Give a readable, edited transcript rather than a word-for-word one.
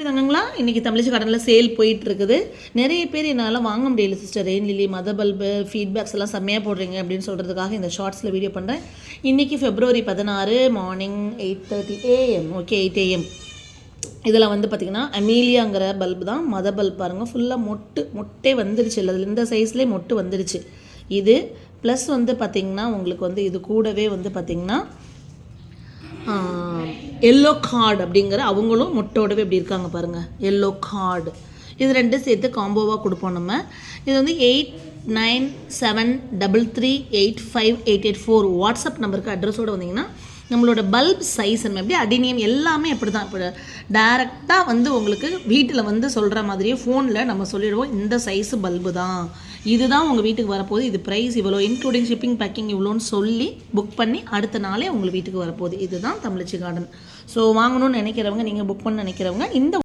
தாங்கங்களா இன்றைக்கி தமிழிசை கார்டனில் சேல் போயிட்டுருக்குது. நிறைய பேர் என்னால் வாங்க முடியல சிஸ்டர், ரெயின் லில்லி மத பல்பு ஃபீட்பேக்ஸ் எல்லாம் செம்மையாக போடுறீங்க அப்படின்னு சொல்கிறதுக்காக இந்த ஷார்ட்ஸில் வீடியோ பண்ணுறேன். இன்றைக்கி February 16 morning 8:30 AM. Okay, 8 AM. இதில் வந்து பார்த்திங்கன்னா அமீலியாங்கிற பல்பு தான் மத பல்ப். பாருங்கள், ஃபுல்லாக மொட்டே வந்துடுச்சு. இல்லை, இந்த சைஸ்லேயே மொட்டு வந்துடுச்சு. இது ப்ளஸ் வந்து பார்த்திங்கன்னா உங்களுக்கு வந்து இது கூடவே வந்து பார்த்திங்கன்னா எல்லோ கார்டு அப்படிங்கிற அவங்களும் மொட்டோடவே எப்படி இருக்காங்க பாருங்கள், எல்லோ கார்டு. இது ரெண்டும் சேர்த்து காம்போவாக கொடுப்போம் நம்ம. இது வந்து 8973385884 வாட்ஸ்அப் நம்பருக்கு அட்ரஸோடு வந்தீங்கன்னா நம்மளோட பல்ப் சைஸ் நம்ம எப்படி அடினியம் எல்லாமே அப்படி தான். இப்போ டேரெக்டாக வந்து உங்களுக்கு வீட்டில் வந்து சொல்கிற மாதிரியே ஃபோனில் நம்ம சொல்லிடுவோம், இந்த சைஸு பல்பு தான், இதுதான் உங்கள் வீட்டுக்கு வரப்போகுது, இது ப்ரைஸ் இவ்வளோ, இன்க்ளூடிங் ஷிப்பிங் பேக்கிங் இவ்வளோன்னு சொல்லி புக் பண்ணி அடுத்த நாளே உங்கள் வீட்டுக்கு வரப்போகுது. இதுதான் தமிழிசை கார்டன். ஸோ வாங்கணும்னு நினைக்கிறவங்க, நீங்கள் புக் பண்ண நினைக்கிறவங்க இந்த